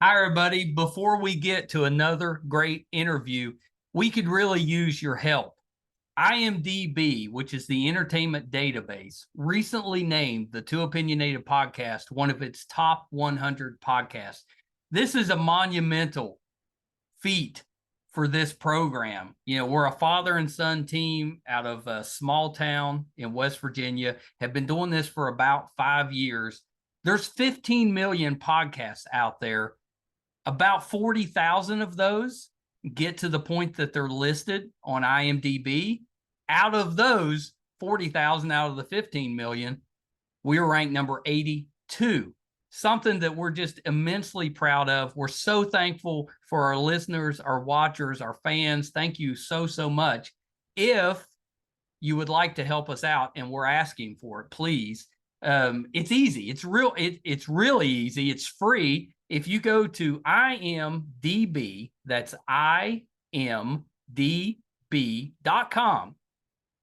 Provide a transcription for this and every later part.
Hi, everybody. Before we get to another great interview, we could really use your help. IMDb, which is the entertainment database, recently named the Too Opinionated podcast one of its top 100 podcasts. This is a monumental feat for this program. You know, we're a father and son team out of a small town in West Virginia, have been doing this for about 5 years. There's 15 million podcasts out there. About 40,000 of those get to the point that they're listed on IMDb. Out of those 40,000 out of the 15 million, we were ranked number 82. Something that we're just immensely proud of. We're so thankful for our listeners, our watchers, our fans. Thank you so, so much. If you would like to help us out, and we're asking for it, please. It's easy. It's really easy. It's free. If you go to IMDb, that's imdb.com,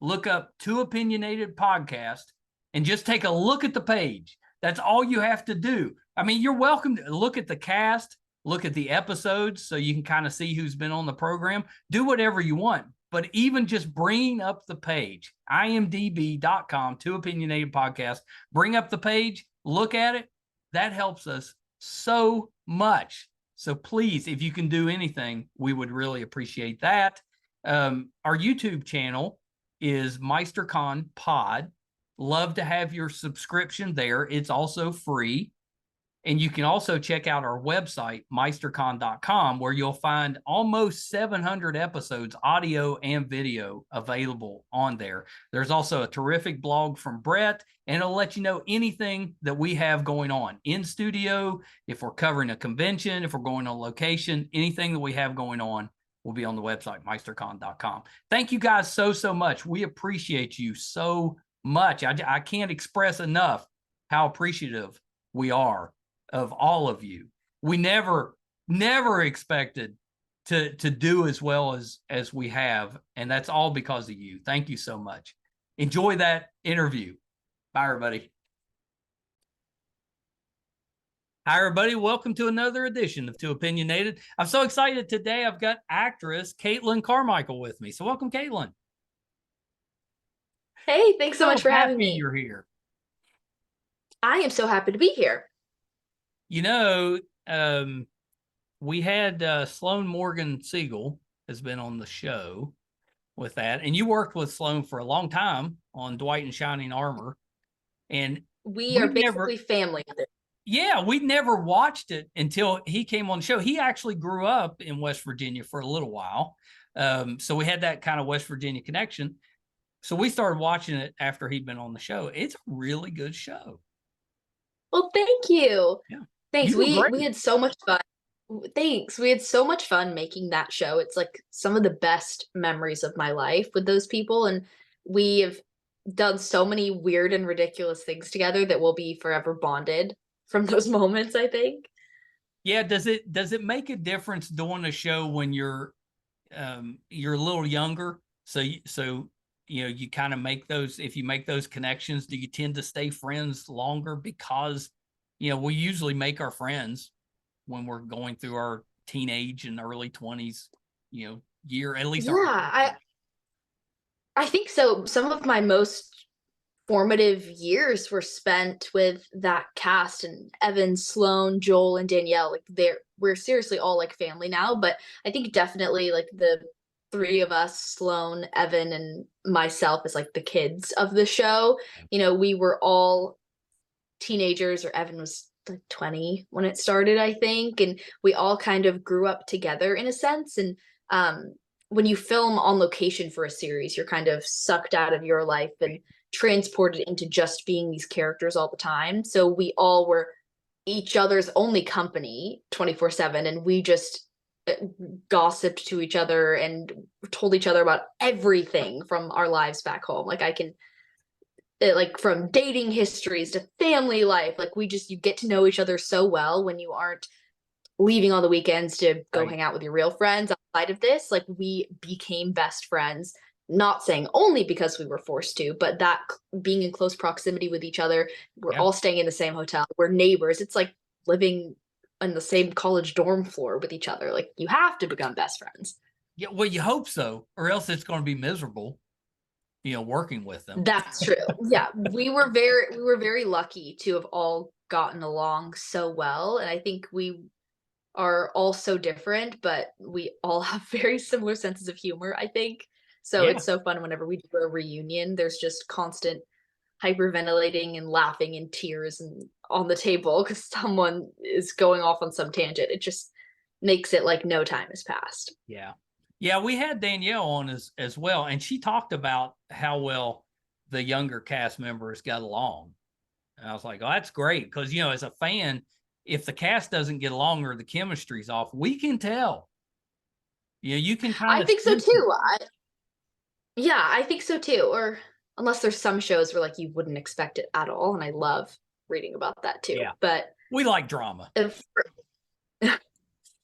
look up Too Opinionated Podcast, and just take a look at the page. That's all you have to do. I mean, you're welcome to look at the cast, look at the episodes so you can kind of see who's been on the program. Do whatever you want. But even just bringing up the page, imdb.com, Too Opinionated Podcast, bring up the page, look at it. That helps us so much. So please, if you can do anything, we would really appreciate that. Our YouTube channel is MeisterCon Pod. Love to have your subscription there. It's also free. And you can also check out our website, meistercon.com, where you'll find almost 700 episodes, audio and video, available on there. There's also a terrific blog from Brett, and it'll let you know anything that we have going on in studio, if we're covering a convention, if we're going on location, anything that we have going on will be on the website, meistercon.com. Thank you guys so, so much. We appreciate you so much. I can't express enough how appreciative we are of all of you. We never expected to do as well as we have, and that's all because of you. Thank you so much. Enjoy that interview. Bye, everybody. Hi, everybody. Welcome to another edition of Too Opinionated. I'm so excited today. I've got actress Caitlin Carmichael with me. So welcome, Caitlin. Hey, thanks so much for having me. You're here. I am so happy to be here. You know, we had Sloan Morgan Siegel has been on the show with that, and you worked with Sloan for a long time on Dwight and Shining Armor, and we are basically family. Yeah, we never watched it until he came on the show. He actually grew up in West Virginia for a little while, so we had that kind of West Virginia connection. So we started watching it after he'd been on the show. It's a really good show. Well, thank you. Yeah. Thanks. We had so much fun. Thanks. We had so much fun making that show. It's like some of the best memories of my life with those people. And we have done so many weird and ridiculous things together that we'll be forever bonded from those moments, I think. Yeah. Does it make a difference doing a show when you're a little younger? So you know, you kind of make those, if you make those connections, do you tend to stay friends longer? Because, you know, we usually make our friends when we're going through our teenage and early 20s, you know, year, at least. Yeah, I think so. Some of my most formative years were spent with that cast, and Evan, Sloan, Joel, and Danielle. Like we're seriously all like family now, but I think definitely like the three of us, Sloan, Evan, and myself, as like the kids of the show. You know, we were all teenagers, or Evan was like 20 when it started, I think, and we all kind of grew up together in a sense. And when you film on location for a series, you're kind of sucked out of your life and transported into just being these characters all the time. So we all were each other's only company 24/7, and we just gossiped to each other and told each other about everything from our lives back home. Like like from dating histories to family life, like you get to know each other so well when you aren't leaving on the weekends to go hang out with your real friends outside of this. Like we became best friends, not saying only because we were forced to, but that being in close proximity with each other, we're all staying in the same hotel, we're neighbors. It's like living on the same college dorm floor with each other. Like, you have to become best friends. Yeah, well, you hope so, or else it's going to be miserable, working with them. That's true. Yeah, we were very lucky to have all gotten along so well, and I think we are all so different, but we all have very similar senses of humor, I think. So Yeah. it's so fun whenever we do a reunion. There's just constant hyperventilating and laughing and tears and on the table because someone is going off on some tangent. It just makes it like no time has passed. Yeah. Yeah, we had Danielle on as well, and she talked about how well the younger cast members got along. And I was like, oh, that's great. Because, as a fan, if the cast doesn't get along or the chemistry's off, we can tell. You can kind I of think so too. I think so too. Or unless there's some shows where like you wouldn't expect it at all, and I love reading about that too. Yeah. But we like drama.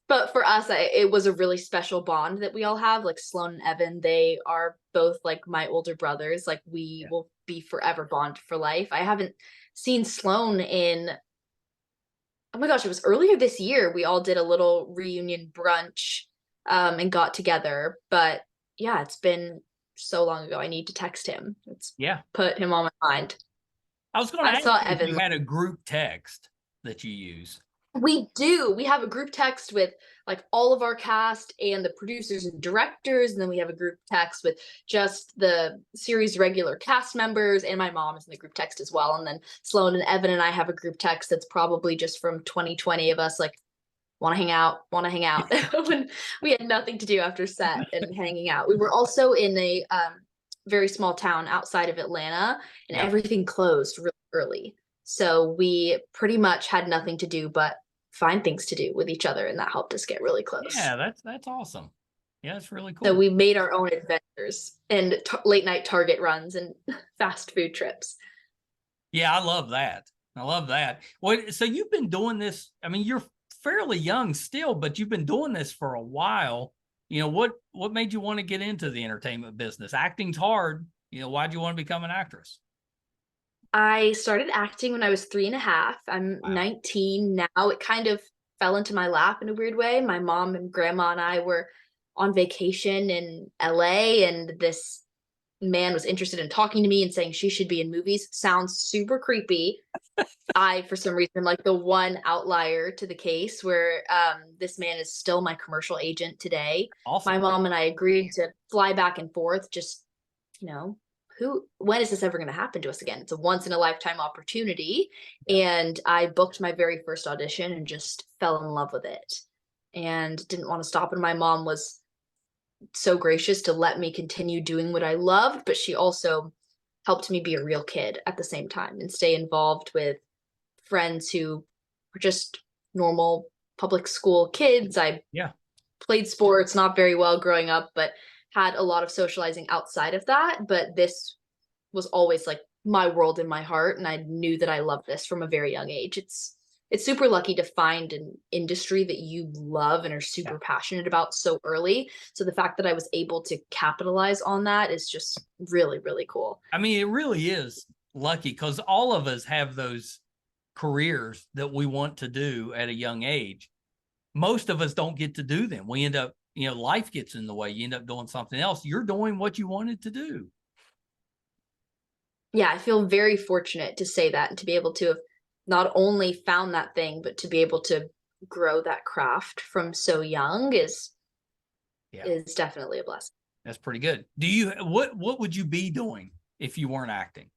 But for us, it was a really special bond that we all have. Like Sloan and Evan, they are both like my older brothers. Like we will be forever bonded for life. I haven't seen Sloan in, oh my gosh, it was earlier this year. We all did a little reunion brunch and got together. But yeah, it's been so long ago. I need to text him. It's put him on my mind. I was going to ask saw you if Evan. you had a group text that you use. We do. We have a group text with like all of our cast and the producers and directors. And then we have a group text with just the series regular cast members. And my mom is in the group text as well. And then Sloan and Evan and I have a group text that's probably just from 2020 of us like, want to hang out when we had nothing to do after set and hanging out. We were also in a very small town outside of Atlanta, and everything closed really early. So we pretty much had nothing to do but find things to do with each other, and that helped us get really close. Yeah, that's awesome. Yeah, it's really cool. So we made our own adventures and late night Target runs and fast food trips. Yeah, I love that. Well, so you've been doing this. I mean, you're fairly young still, but you've been doing this for a while. What made you want to get into the entertainment business? Acting's hard. Why'd you want to become an actress? I started acting when I was 3.5. I'm 19 now. It kind of fell into my lap in a weird way. My mom and grandma and I were on vacation in LA, and this man was interested in talking to me and saying she should be in movies. Sounds super creepy. I, for some reason, like the one outlier to the case where this man is still my commercial agent today. Awesome. My mom and I agreed to fly back and forth. Just, when is this ever going to happen to us again? It's a once in a lifetime opportunity. And I booked my very first audition and just fell in love with it and didn't want to stop. And my mom was so gracious to let me continue doing what I loved, but she also helped me be a real kid at the same time and stay involved with friends who were just normal public school kids. I played sports, not very well growing up, but had a lot of socializing outside of that. But this was always like my world in my heart, and I knew that I loved this from a very young age. It's super lucky to find an industry that you love and are super passionate about so early. So the fact that I was able to capitalize on that is just really, really cool. I mean, it really is lucky because all of us have those careers that we want to do at a young age. Most of us don't get to do them. We end up, life gets in the way. You end up doing something else. You're doing what you wanted to do. Yeah, I feel very fortunate to say that and to be able to have not only found that thing, but to be able to grow that craft from so young is definitely a blessing. That's pretty good. What would you be doing if you weren't acting?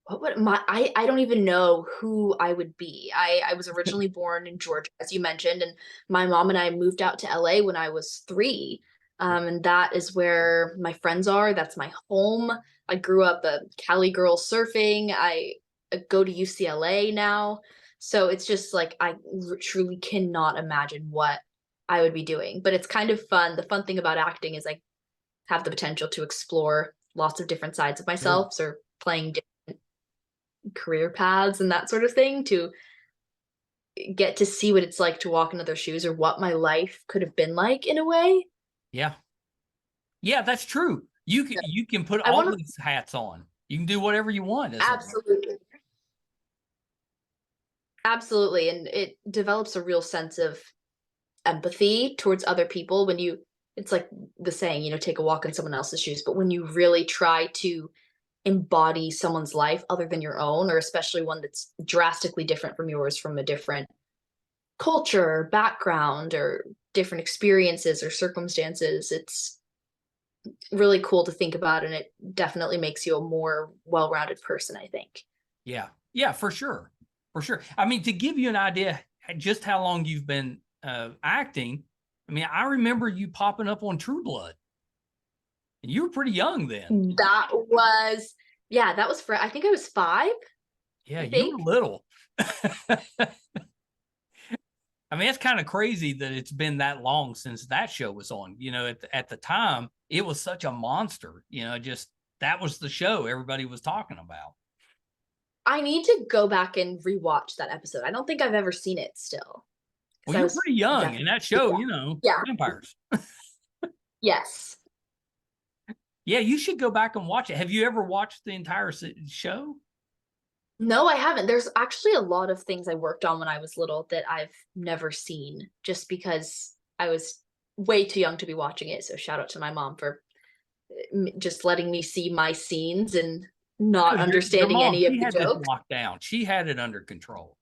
What would I don't even know who I would be. I was originally born in Georgia, as you mentioned, and my mom and I moved out to LA when I was 3. And that is where my friends are. That's my home. I grew up a Cali girl surfing. I go to UCLA now. So it's just like, I truly cannot imagine what I would be doing, but it's kind of fun. The fun thing about acting is I have the potential to explore lots of different sides of myself. So playing different career paths and that sort of thing, to get to see what it's like to walk in other shoes, or what my life could have been like in a way. Yeah, that's true. You can put all these hats on. You can do whatever you want. Absolutely. Absolutely, and it develops a real sense of empathy towards other people when you it's like the saying, take a walk in someone else's shoes, but when you really try to embody someone's life other than your own, or especially one that's drastically different from yours, from a different culture, background, or different experiences or circumstances, it's really cool to think about, and it definitely makes you a more well-rounded person, I think. Yeah. Yeah, for sure. For sure. I mean, to give you an idea just how long you've been acting, I mean, I remember you popping up on True Blood. And you were pretty young then. That was, yeah, that was for, I think I was 5, Yeah, I you were think. little. I mean, it's kind of crazy that it's been that long since that show was on. At the time, it was such a monster. Just that was the show everybody was talking about. I need to go back and rewatch that episode. I don't think I've ever seen it still. Well, I you're was pretty young in definitely, that show, yeah, vampires. yes. Yeah, you should go back and watch it. Have you ever watched the entire show? No, I haven't. There's actually a lot of things I worked on when I was little that I've never seen, just because I was way too young to be watching it. So shout out to my mom for just letting me see my scenes and Oh, not your understanding mom, any of she the had this jokes. locked down. She had it under control.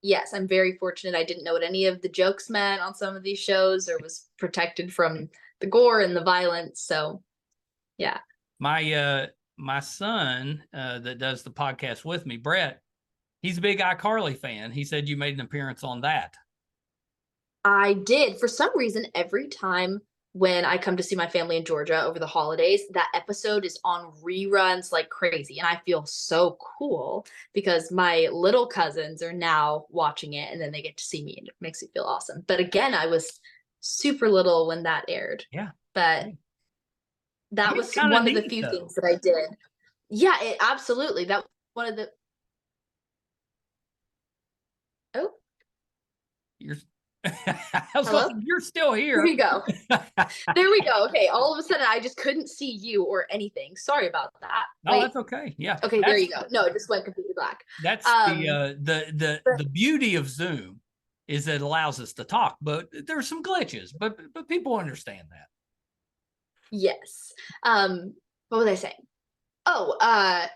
Yes, I'm very fortunate. I didn't know what any of the jokes meant on some of these shows, or was protected from the gore and the violence. So, yeah. My son that does the podcast with me, Brett, he's a big iCarly fan. He said you made an appearance on that. I did. For some reason, every time when I come to see my family in Georgia over the holidays, that episode is on reruns like crazy. And I feel so cool because my little cousins are now watching it, and then they get to see me, and it makes me feel awesome. But again, I was super little when that aired. Yeah. But I that mean, it's was kind of one of the neat few though. things that I did. Yeah, it absolutely. That one of the Oh, You're I was going to hello? say, you're still There here. you go. There we go. Okay, all of a sudden I just couldn't see you or anything. Sorry about that. No, Wait. that's okay. Yeah. Okay, there you go. No, it just went completely black. That's Um, but the beauty of Zoom is that it allows us to talk, but there's some glitches, but people understand that. yes. What was I saying? Oh,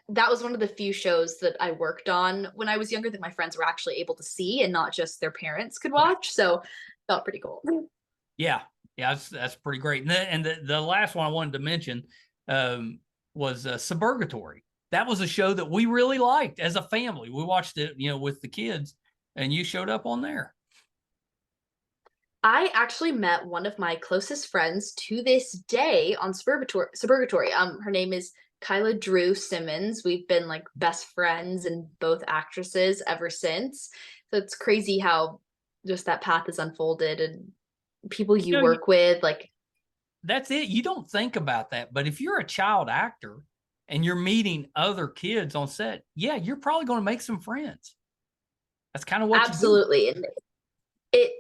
that was one of the few shows that I worked on when I was younger that my friends were actually able to see and not just their parents could Right. watch. So felt pretty cool. Yeah. Yeah, that's pretty great. And the last one I wanted to mention was Suburgatory. That was a show that we really liked as a family. We watched it, with the kids, and you showed up on there. I actually met one of my closest friends to this day on Suburgatory. Her name is Kyla Drew Simmons. We've been like best friends and both actresses ever since. So it's crazy how just that path is unfolded, and people you You know, work with, like, that's it. You don't think about that, but if you're a child actor and you're meeting other kids on set, yeah, you're probably going to make some friends. That's kind of what you do. absolutely. And it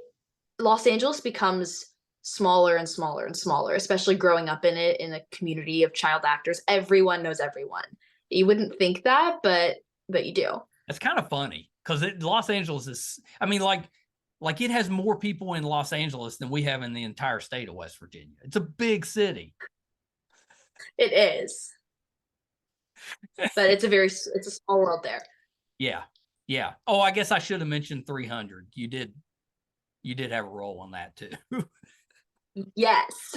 Los Angeles becomes smaller and smaller and smaller, especially growing up in it, in a community of child actors. Everyone knows everyone. You wouldn't think that, but you do. It's kind of funny because Los Angeles is, I mean, like it has more people in Los Angeles than we have in the entire state of West Virginia. It's a big city. It is. But it's a small world there. Yeah. Yeah. Oh, I guess I should have mentioned 300. You did have a role on that too. Yes.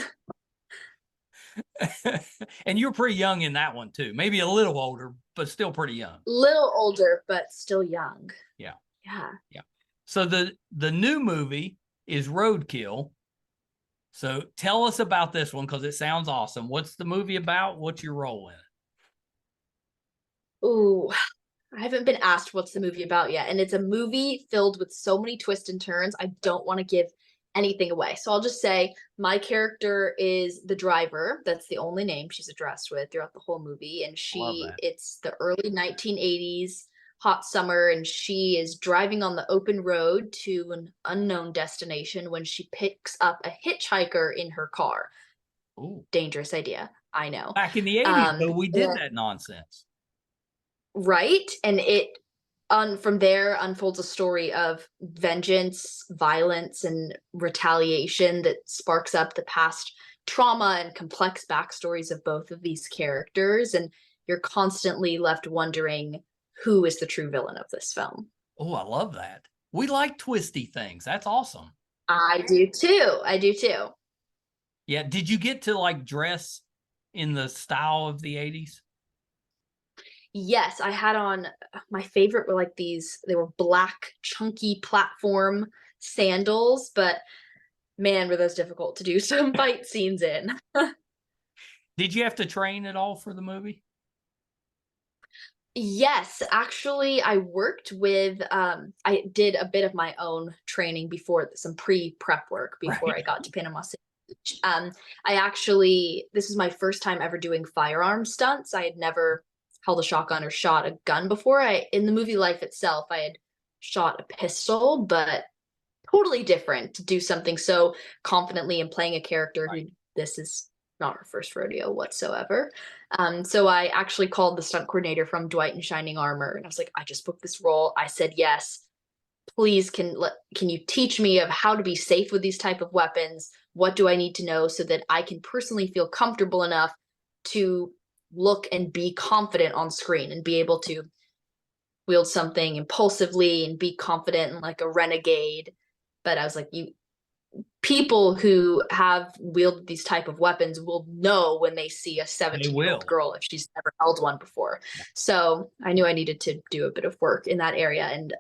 And you're pretty young in that one too. Maybe a little older, but still pretty young. Little older, but still young. Yeah. Yeah. Yeah. So the new movie is Roadkill. So tell us about this one because it sounds awesome. What's the movie about? What's your role in it? Ooh, I haven't been asked what's the movie about yet. And it's a movie filled with so many twists and turns. I don't want to give anything away. So I'll just say my character is the driver. That's the only name she's addressed with throughout the whole movie. And Love that. it's the early 1980s, hot summer, and she is driving on the open road to an unknown destination when she picks up a hitchhiker in her car. Ooh. Dangerous idea. I know. Back in the 80s, though, we did Yeah. that nonsense. Right? And from there unfolds a story of vengeance, violence, and retaliation that sparks up the past trauma and complex backstories of both of these characters. And you're constantly left wondering who is the true villain of this film. Oh, I love that. We like twisty things. That's awesome. I do too. I do too. Yeah. Did you get to like dress in the style of the 80s? Yes, I had on my favorite were like these, they were black, chunky platform sandals, but man, were those difficult to do some fight scenes in. Did you have to train at all for the movie? Yes, actually, I worked with, I did a bit of my own training before, some pre-prep work before Right. I got to Panama City Beach. I actually, this is my first time ever doing firearm stunts. I had never held a shotgun or shot a gun before. In the movie life itself, I had shot a pistol, but totally different to do something so confidently and playing a character Right. who this is not her first rodeo whatsoever. So I actually called the stunt coordinator from Dwight in Shining Armor, and I was like, I just booked this role. I said yes. Please, can you teach me of how to be safe with these type of weapons? What do I need to know so that I can personally feel comfortable enough to look and be confident on screen and be able to wield something impulsively and be confident and like a renegade. But I was like, people who have wielded these type of weapons will know when they see a 17-year-old girl if she's never held one before. So I knew I needed to do a bit of work in that area. And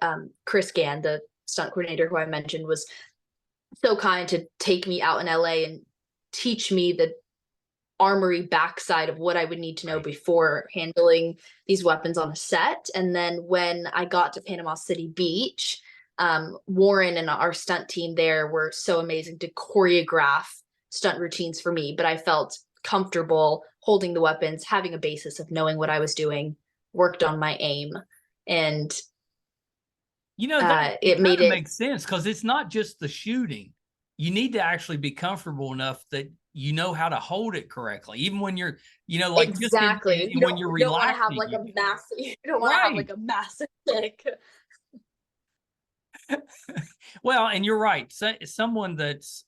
Chris Gann, the stunt coordinator who I mentioned, was so kind to take me out in LA and teach me the armory backside of what I would need to know before handling these weapons on a set. And then when I got to Panama City Beach, Warren and our stunt team there were so amazing to choreograph stunt routines for me, but I felt comfortable holding the weapons, having a basis of knowing what I was doing, worked on my aim, and That it made it makes sense because it's not just the shooting. You need to actually be comfortable enough that you know how to hold it correctly, even when you're, like exactly. just when you're relaxing. You don't want to have like a massive. You don't want to have like a massive kick. Well, and you're right. So, someone that's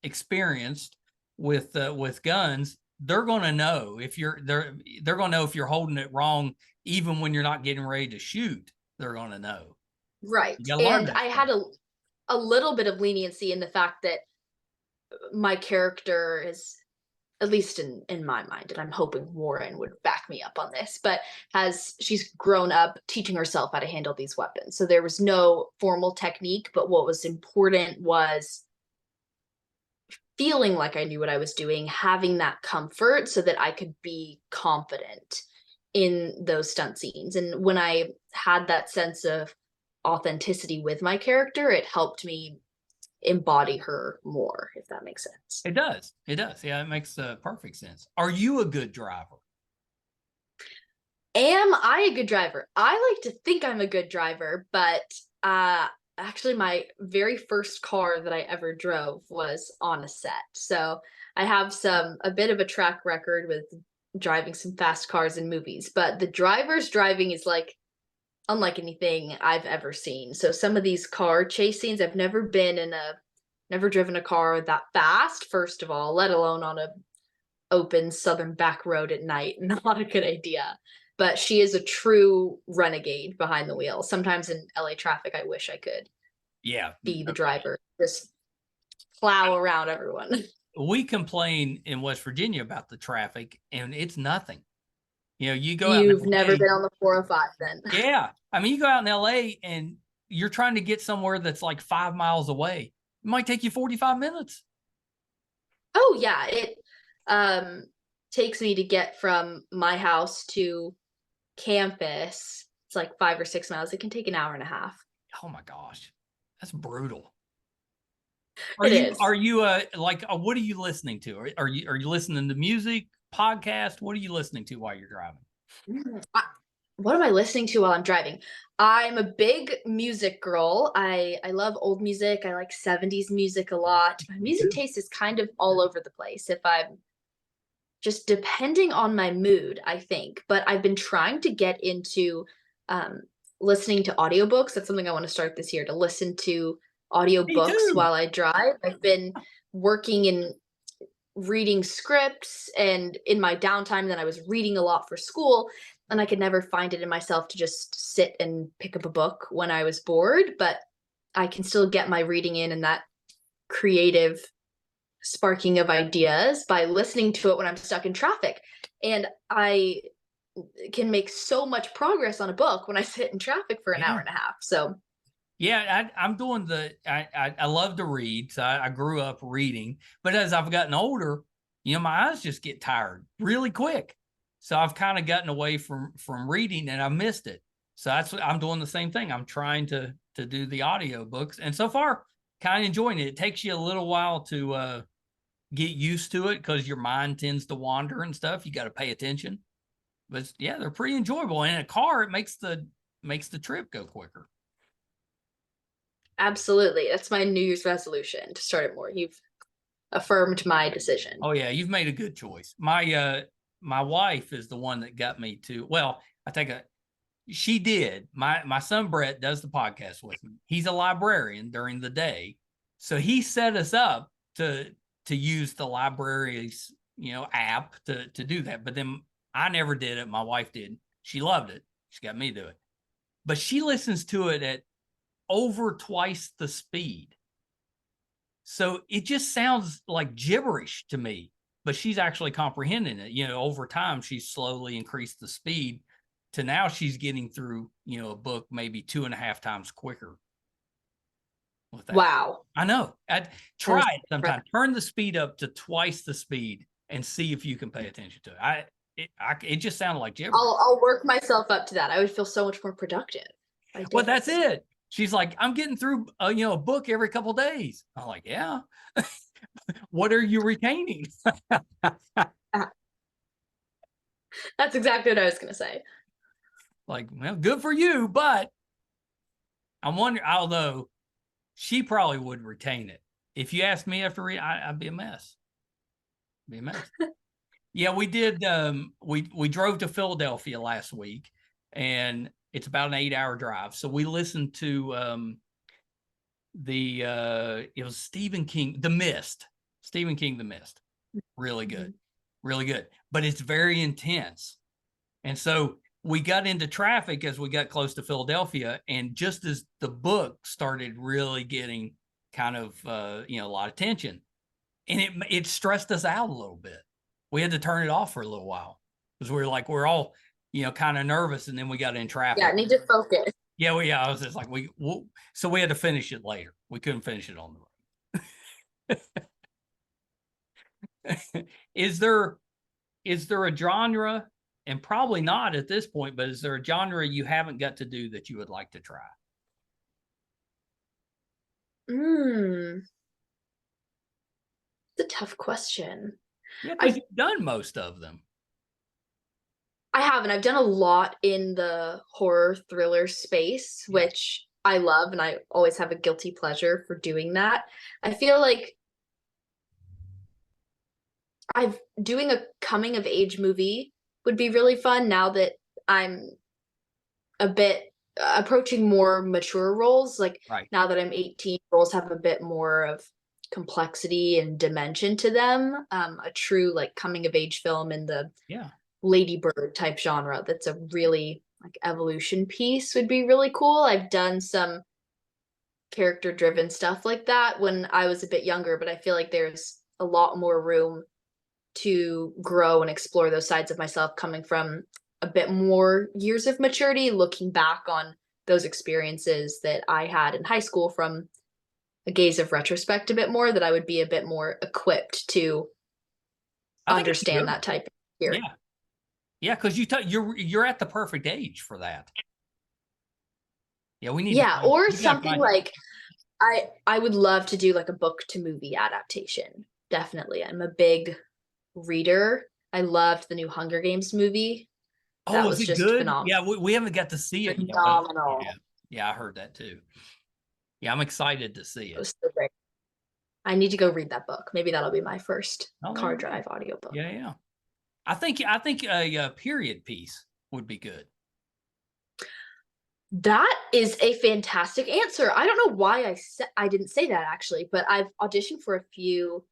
experienced with guns, they're going to know if they're going to know if you're holding it wrong, even when you're not getting ready to shoot. They're going to know. Right. And I had a little bit of leniency in the fact that my character is, at least in my mind, and I'm hoping Warren would back me up on this, but she's grown up teaching herself how to handle these weapons. So there was no formal technique, but what was important was feeling like I knew what I was doing, having that comfort so that I could be confident in those stunt scenes. And when I had that sense of authenticity with my character, it helped me embody her more, if that makes sense. It does. It does. Yeah, it makes perfect sense. Are you a good driver? Am I a good driver? I like to think I'm a good driver, but actually my very first car that I ever drove was on a set. So I have a bit of a track record with driving some fast cars in movies, but the driver's driving is like unlike anything I've ever seen. So some of these car chase scenes, I've never driven a car that fast, first of all, let alone on a open southern back road at night. Not a good idea. But she is a true renegade behind the wheel. Sometimes in LA traffic, I wish I could be the driver, just plow around everyone. We complain in West Virginia about the traffic, and it's nothing. You go out. You've never been on the 405 then. Yeah. I mean, you go out in LA and you're trying to get somewhere that's like 5 miles away. It might take you 45 minutes. Oh, yeah. It takes me to get from my house to campus. It's like 5 or 6 miles. It can take an hour and a half. Oh my gosh. That's brutal. It is. Are you what are you listening to? Are you listening to music, podcast? What are you listening to while you're driving? What am I listening to while I'm driving? I'm a big music girl. I love old music. I like 70s music a lot. My music taste is kind of all over the place. If I'm just depending on my mood, I think. But I've been trying to get into listening to audiobooks. That's something I want to start this year, to listen to Me audiobooks too. while I drive. I've been working and reading scripts, and in my downtime then I was reading a lot for school, and I could never find it in myself to just sit and pick up a book when I was bored, but I can still get my reading in and that creative sparking of ideas by listening to it when I'm stuck in traffic. And I can make so much progress on a book when I sit in traffic for an hour and a half. So yeah, I'm doing I love to read. So I grew up reading, but as I've gotten older, my eyes just get tired really quick. So I've kind of gotten away from reading, and I missed it. So that's what I'm doing, the same thing. I'm trying to do the audio books, and so far kind of enjoying it. It takes you a little while to get used to it because your mind tends to wander and stuff. You got to pay attention. But yeah, they're pretty enjoyable. And in a car, it makes the trip go quicker. absolutely, that's my New Year's resolution, to start it more. You've affirmed my decision. Oh yeah, you've made a good choice. My wife is the one that got me to. Well, she did. My son Brett does the podcast with me. He's a librarian during the day, so he set us up to use the library's app to do that. But then I never did it. My wife did. She loved it. She got me to do it. But she listens to it at over twice the speed. So it just sounds like gibberish to me, but she's actually comprehending it. Over time, she's slowly increased the speed to now she's getting through, a book maybe 2.5 times quicker with that. Wow. I know. I'd try it sometime. Turn the speed up to twice the speed and see if you can pay attention to it. It just sounded like gibberish. I'll work myself up to that. I would feel so much more productive. Well, that's it. She's like, I'm getting through a book every couple of days. I'm like, yeah. What are you retaining? That's exactly what I was going to say. Like, well, good for you, but I'm wondering, although she probably would retain it. If you asked me after read, I'd be a mess. Yeah, we did. We drove to Philadelphia last week, and it's about an 8-hour drive. So we listened to it was Stephen King, The Mist. Stephen King, The Mist. Really good. Really good. But it's very intense. And so we got into traffic as we got close to Philadelphia. And just as the book started really getting kind of, a lot of tension, and it stressed us out a little bit. We had to turn it off for a little while because we're all, kind of nervous. And then we got in traffic. Yeah, I need to focus. Yeah, I was just like, so we had to finish it later. We couldn't finish it on the road. Is there a genre, and probably not at this point, but is there a genre you haven't got to do that you would like to try? It's a tough question. Yeah, because you've done most of them. I haven't. I've done a lot in the horror thriller space, which I love, and I always have a guilty pleasure for doing that. I feel like doing a coming of age movie would be really fun now that I'm a bit approaching more mature roles. Like now that I'm 18, roles have a bit more of complexity and dimension to them. A true like coming of age film in the Lady Bird type genre that's a really like evolution piece would be really cool. I've done some character driven stuff like that when I was a bit younger, but I feel like there's a lot more room to grow and explore those sides of myself coming from a bit more years of maturity, looking back on those experiences that I had in high school from a gaze of retrospect a bit more, that I would be a bit more equipped to understand that type of experience. Yeah, because you're at the perfect age for that. Yeah, we need. Yeah, or something like I would love to do like a book to movie adaptation. Definitely, I'm a big reader. I loved the new Hunger Games movie. That was just good? Phenomenal. Yeah, we haven't got to see it. Phenomenal. Yeah, I heard that too. Yeah, I'm excited to see it. It was so great. I need to go read that book. Maybe that'll be my first car drive audiobook. Yeah. I think a period piece would be good. That is a fantastic answer. I don't know why I didn't say that actually, but I've auditioned for a few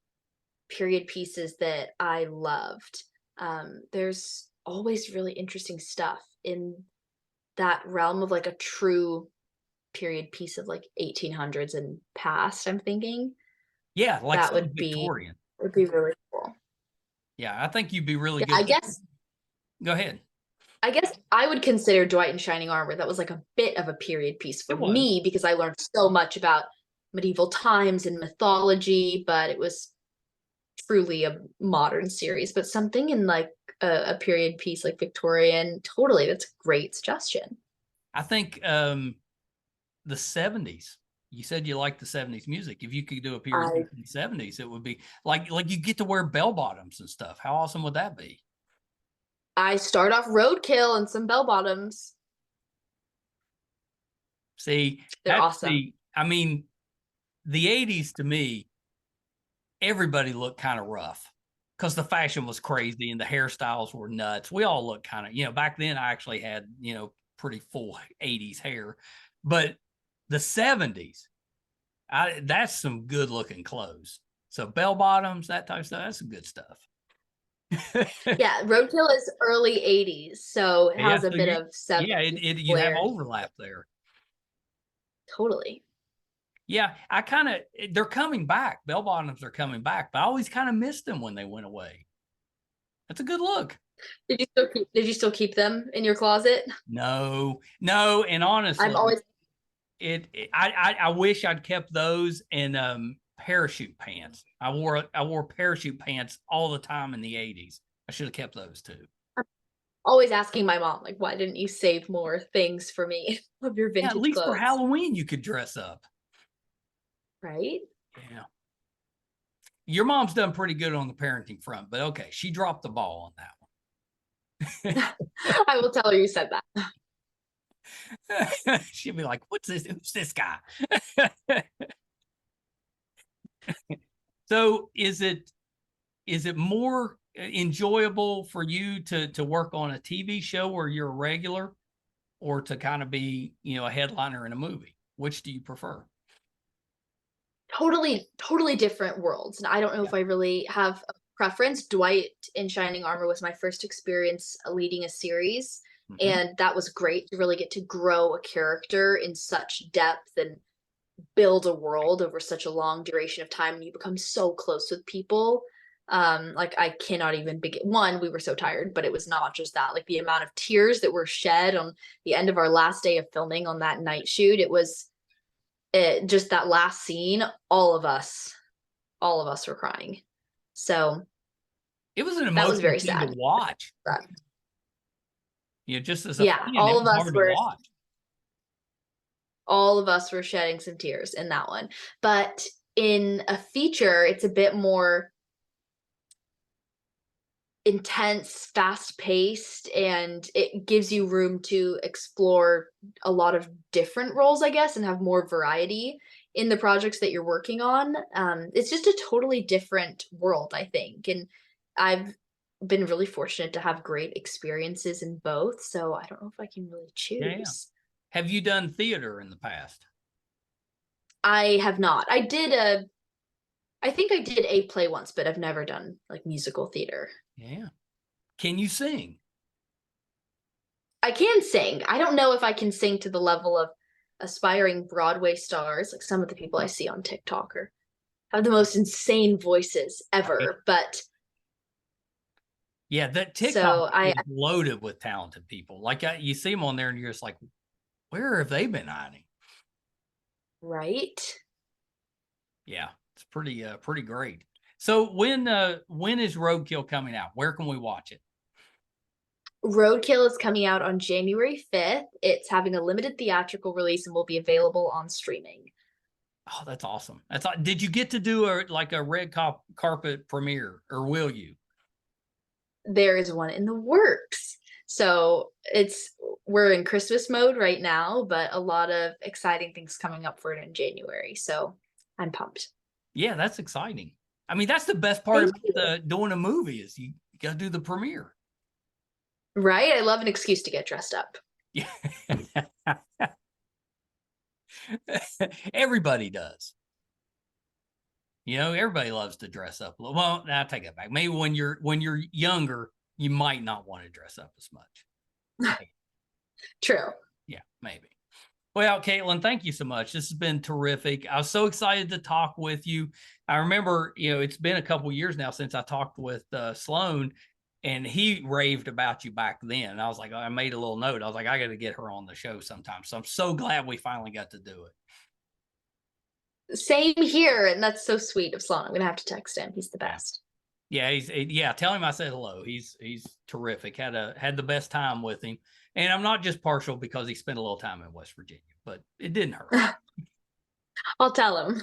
period pieces that I loved. There's always really interesting stuff in that realm of like a true period piece of like 1800s and past. I'm thinking Yeah, like that something Victorian. would be really cool. Yeah, I think you'd be really Yeah, good. Go ahead. I guess I would consider Dwight in Shining Armor. That was like a bit of a period piece for It was. me because I learned so much about medieval times and mythology, but it was truly a modern series. But something in like a period piece like Victorian, totally, that's a great suggestion. I think the 70s. You said you like the 70s music. If you could do a period I piece in the 70s, it would be like you get to wear bell bottoms and stuff. How awesome would that be? I start off Roadkill and some bell bottoms. See, They're awesome. I mean, the 80s to me, everybody looked kind of rough because the fashion was crazy and the hairstyles were nuts. We all looked kind of, back then I actually had, pretty full 80s hair. But the 70s, that's some good looking clothes. So bell bottoms, that type of stuff, that's some good stuff. Yeah, Roadkill is early 80s, so it has Yeah, a bit of 70s you have flair. overlap there. Totally. Yeah, they're coming back. Bell bottoms are coming back, but I always kind of missed them when they went away. That's a good look. Did you still keep them in your closet? No, and honestly, I'm always I wish I'd kept those and parachute pants. I wore parachute pants all the time in the 80s. I should have kept those too. always asking my mom, like, why didn't you save more things for me of your Yeah, at vintage least for clothes? Halloween you could dress up. Right? Yeah. Your mom's done pretty good on the parenting front, but okay, she dropped the ball on I will tell her you said that. that one. She'll be like, "What's this? Who's this guy?" So is it more enjoyable for you to work on a TV show where you're a regular, or to kind of be a headliner in a movie? Which do you prefer? Totally different worlds. And I don't know Yeah. if I really have a preference. Dwight in Shining Armor was my first experience leading a series. Mm-hmm. And that was great to really get to grow a character in such depth and build a world over such a long duration of time. And you become so close with people. Like I cannot even begin. One, we were so tired, but it was not just that. Like the amount of tears that were shed on the end of our last day of filming on that night shoot, just that last scene, all of us were crying. So It was an that was emotional very thing to sad. watch. Just as a Yeah, fan, it was hard to watch. all of us were shedding some tears in that one. But in a feature, it's a bit more intense, fast paced, and it gives you room to explore a lot of different roles, I guess, and have more variety in the projects that you're working on. It's just a totally different world, I think. And I've been really fortunate to have great experiences in both. So I don't know if I can really Yeah. choose. Have you done theater in the past? I have not. I think I did a play once, but I've never done like musical theater. Yeah. Can you sing? I can sing. I don't know if I can sing to the level of aspiring Broadway stars, like some of the people I see on TikTok or have the most insane voices ever. But Yeah, that TikTok so I is loaded with talented people. Like you see them on there, and you're just like, where have they been hiding? right. Yeah, it's pretty great. So when is Roadkill coming out? Where can we watch it? Roadkill is coming out on January 5th. It's having a limited theatrical release and will be available on streaming. Oh, that's awesome. Did you get to do a red carpet premiere, or will you? There is one in the works. So we're in Christmas mode right now, but a lot of exciting things coming up for it in January. So I'm pumped. Yeah, that's exciting. I mean, that's the best part Thank about doing a movie is you got to do the premiere. Right? I love an excuse to get dressed up. Yeah. Everybody does. You know, everybody loves to dress up a little. Well, I take that back. Maybe when you're younger, you might not want to dress up as much. True. Yeah, maybe. Well, Caitlin, thank you so much. This has been terrific. I was so excited to talk with you. I remember, it's been a couple years now since I talked with Sloan, and he raved about you back then. I was like, I made a little note. I was like, I got to get her on the show sometime. So I'm so glad we finally got to do it. Same here, and that's so sweet of Sloan. I'm gonna have to text him. He's the best. Yeah, tell him I said hello. He's terrific. Had the best time with him. And I'm not just partial because he spent a little time in West Virginia, but it didn't hurt. I'll tell him.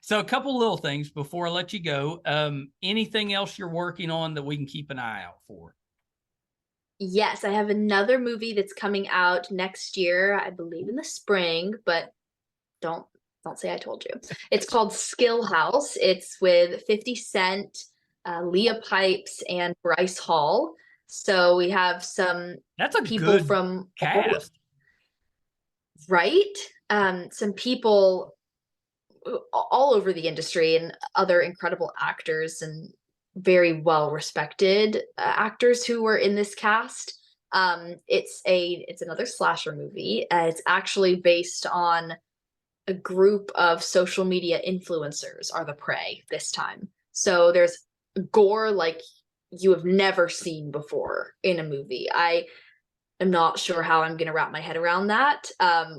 So a couple little things before I let you go. Anything else you're working on that we can keep an eye out for? Yes, I have another movie that's coming out next year, I believe in the spring, but don't say I told you. It's called Skill House. It's with 50 Cent, Leah Pipes, and Bryce Hall. So we have some That's a people good from cast. Right? Some people all over the industry and other incredible actors and very well respected actors who were in this cast. It's another slasher movie. It's actually based on a group of social media influencers are the prey this time. So there's gore like you have never seen before in a movie. I am not sure how I'm going to wrap my head around that.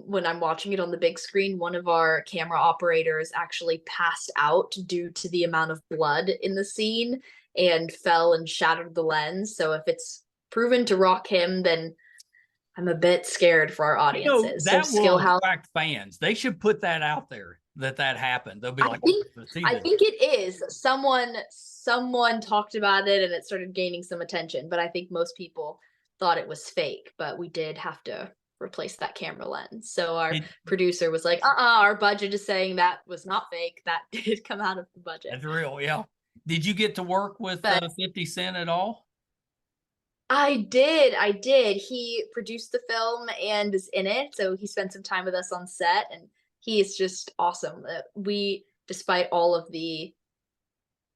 When I'm watching it on the big screen, one of our camera operators actually passed out due to the amount of blood in the scene and fell and shattered the lens. So if it's proven to rock him, then I'm a bit scared for our audiences. That so Skill will House attract fans. They should put that out there that happened. They'll be like, I think it is. Someone talked about it and it started gaining some attention, but I think most people thought it was fake, but we did have to replace that camera lens. So our producer was like, our budget is saying that was not fake. That did come out of the budget. That's real, yeah. Did you get to work with 50 Cent at all? I did. He produced the film and is in it. So he spent some time with us on set and he is just awesome. We, despite all of the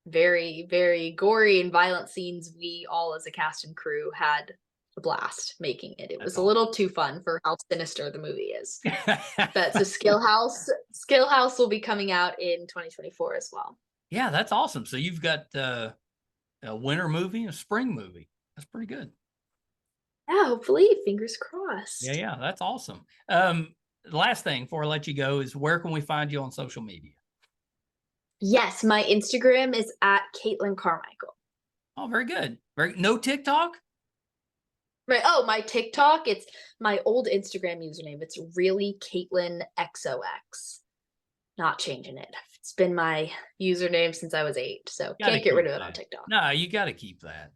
very, very gory and violent scenes, we all as a cast and crew had a blast making it. It was a little too fun for how sinister the movie is. But so Skill House will be coming out in 2024 as well. Yeah, that's awesome. So you've got a winter movie and a spring movie. That's pretty good. Yeah, hopefully. Fingers crossed. Yeah, that's awesome. Last thing before I let you go is where can we find you on social media? Yes, my Instagram is at Caitlin Carmichael. Oh, very good. No TikTok? Right. Oh, my TikTok, it's my old Instagram username. It's really Caitlin XOX. Not changing it. It's been my username since I was 8, so can't get rid of it on TikTok. No, you got to keep that.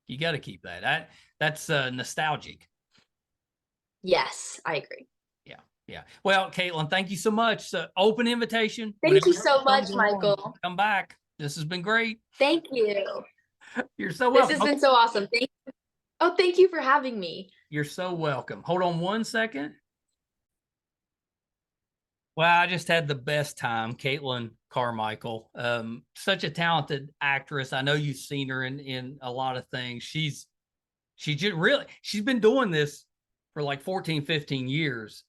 You got to keep that. That's nostalgic. Yes, I agree. Yeah. Well, Caitlin, thank you so much. Open invitation. Thank you so much, Michael. Come back. This has been great. Thank you. You're so welcome. This has been so awesome. Thank you. Oh, thank you for having me. You're so welcome. Hold on one second. Well, I just had the best time. Caitlin Carmichael, such a talented actress. I know you've seen her in a lot of things. She's been doing this for like 14, 15 years,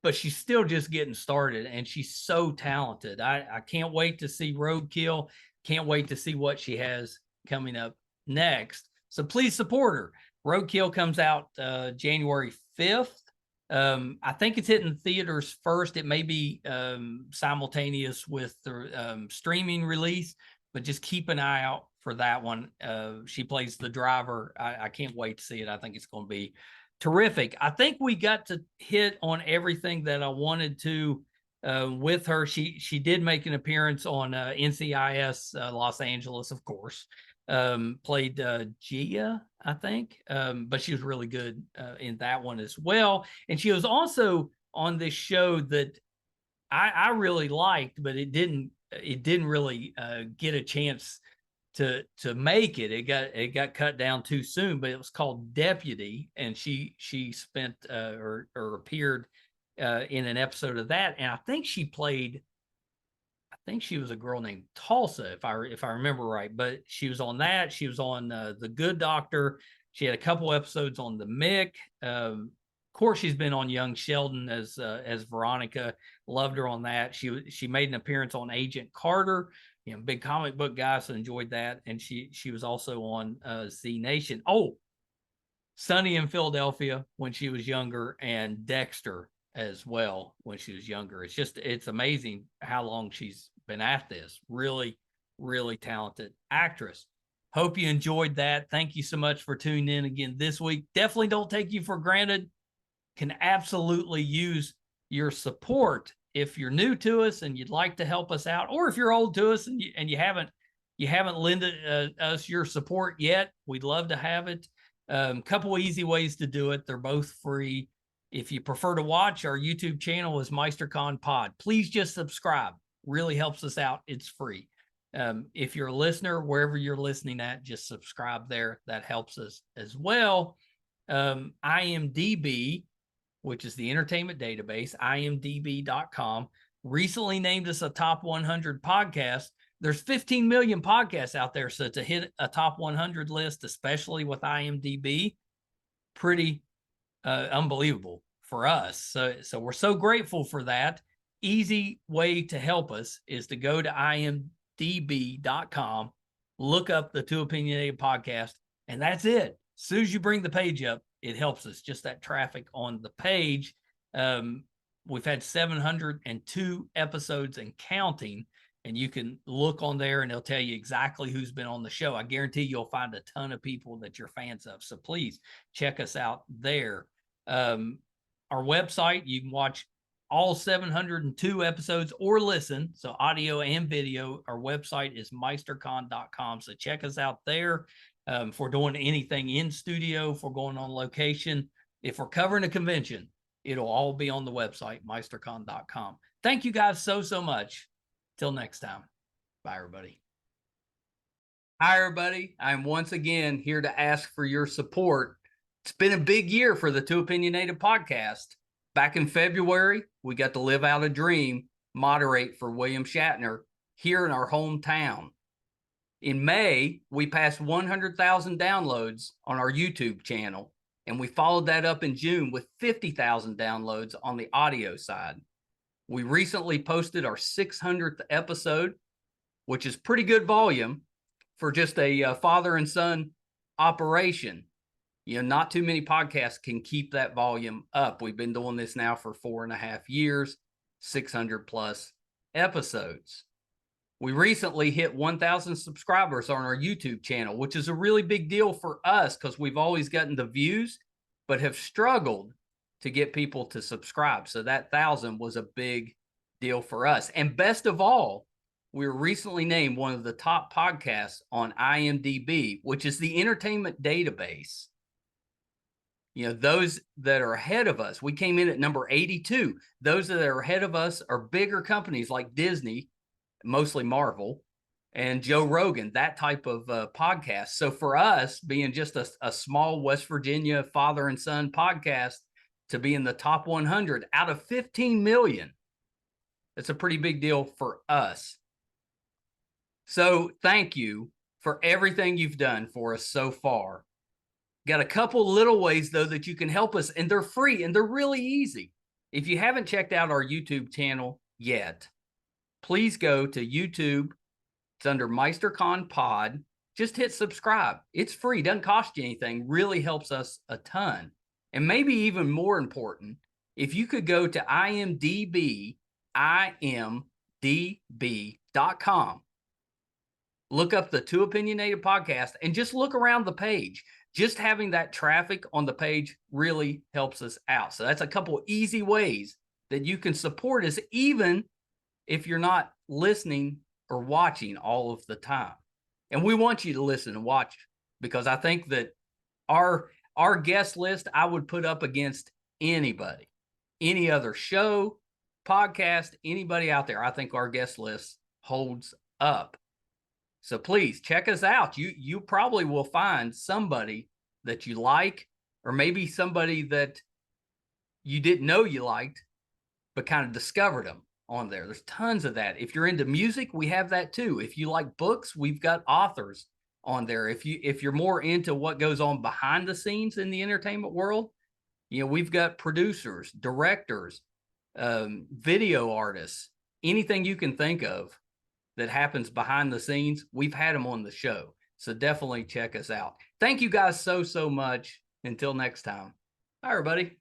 but she's still just getting started and she's so talented. I can't wait to see Roadkill. Can't wait to see what she has coming up next. So please support her. Roadkill comes out January 5th. I think it's hitting theaters first. It may be simultaneous with the streaming release, but just keep an eye out for that one. She plays the driver. I can't wait to see it. I think it's going to be terrific. I think we got to hit on everything that I wanted to with her. She did make an appearance on NCIS Los Angeles, of course. Played Gia, I think, but she was really good in that one as well. And she was also on this show that I really liked, but it didn't really get a chance to make it. It got cut down too soon, but it was called Deputy, and she spent or appeared in an episode of that, and I think she played. I think she was a girl named Tulsa, if I remember right. But she was on that. She was on The Good Doctor. She had a couple episodes on The Mick. Of course, she's been on Young Sheldon as Veronica. Loved her on that. She made an appearance on Agent Carter. You know, big comic book guy, so enjoyed that. And she was also on Z Nation. Oh, Sunny in Philadelphia when she was younger, and Dexter as well when she was younger. It's amazing how long she's been at this. Really, really talented actress. Hope you enjoyed that. Thank you so much for tuning in again this week. Definitely don't take you for granted. Can absolutely use your support if you're new to us and you'd like to help us out, or if you're old to us and you haven't lended us your support yet. We'd love to have it. Couple easy ways to do it. They're both free. If you prefer to watch, our YouTube channel is MeisterCon Pod. Please just subscribe. Really helps us out. It's free. If you're a listener, wherever you're listening at, just subscribe there. That helps us as well. IMDb, which is the entertainment database, imdb.com, recently named us a top 100 podcast. There's 15 million podcasts out there, so to hit a top 100 list, especially with IMDb, pretty unbelievable for us. So we're so grateful for that. Easy way to help us is to go to imdb.com, look up the Too Opinionated podcast, and that's it. As soon as you bring the page up, it helps us. Just that traffic on the page. We've had 702 episodes and counting, and you can look on there and it'll tell you exactly who's been on the show. I guarantee you'll find a ton of people that you're fans of. So please check us out there. Our website, you can watch all 702 episodes or listen. So audio and video. Our website is meistercon.com. So check us out there. If we're doing anything in studio, if we're going on location, if we're covering a convention, it'll all be on the website, meistercon.com. Thank you guys so much. Till next time. Bye, everybody. Hi, everybody. I'm once again here to ask for your support. It's been a big year for the Too Opinionated podcast. Back in February, we got to live out a dream, moderate for William Shatner here in our hometown. In May, we passed 100,000 downloads on our YouTube channel, and we followed that up in June with 50,000 downloads on the audio side. We recently posted our 600th episode, which is pretty good volume for just a father and son operation. You know, not too many podcasts can keep that volume up. We've been doing this now for 4.5 years, 600 plus episodes. We recently hit 1,000 subscribers on our YouTube channel, which is a really big deal for us because we've always gotten the views, but have struggled to get people to subscribe. So that 1,000 was a big deal for us. And best of all, we were recently named one of the top podcasts on IMDb, which is the entertainment database. You know, those that are ahead of us, we came in at number 82. Those that are ahead of us are bigger companies like Disney, mostly Marvel, and Joe Rogan, that type of podcast. So for us, being just a small West Virginia father and son podcast, to be in the top 100 out of 15 million, it's a pretty big deal for us. So thank you for everything you've done for us so far. Got a couple little ways, though, that you can help us, and they're free, and they're really easy. If you haven't checked out our YouTube channel yet, please go to YouTube. It's under MeisterCon Pod. Just hit subscribe. It's free. Doesn't cost you anything. Really helps us a ton. And maybe even more important, if you could go to imdb.com, look up the Too Opinionated podcast, and just look around the page. Just having that traffic on the page really helps us out. So that's a couple easy ways that you can support us, even if you're not listening or watching all of the time. And we want you to listen and watch, because I think that our guest list, I would put up against anybody, any other show, podcast, anybody out there. I think our guest list holds up. So please check us out. You probably will find somebody that you like, or maybe somebody that you didn't know you liked, but kind of discovered them on there. There's tons of that. If you're into music, we have that too. If you like books, we've got authors on there. If you're more into what goes on behind the scenes in the entertainment world, we've got producers, directors, video artists, anything you can think of that happens behind the scenes, we've had them on the show. So definitely check us out. Thank you guys so much. Until next time. Bye, everybody.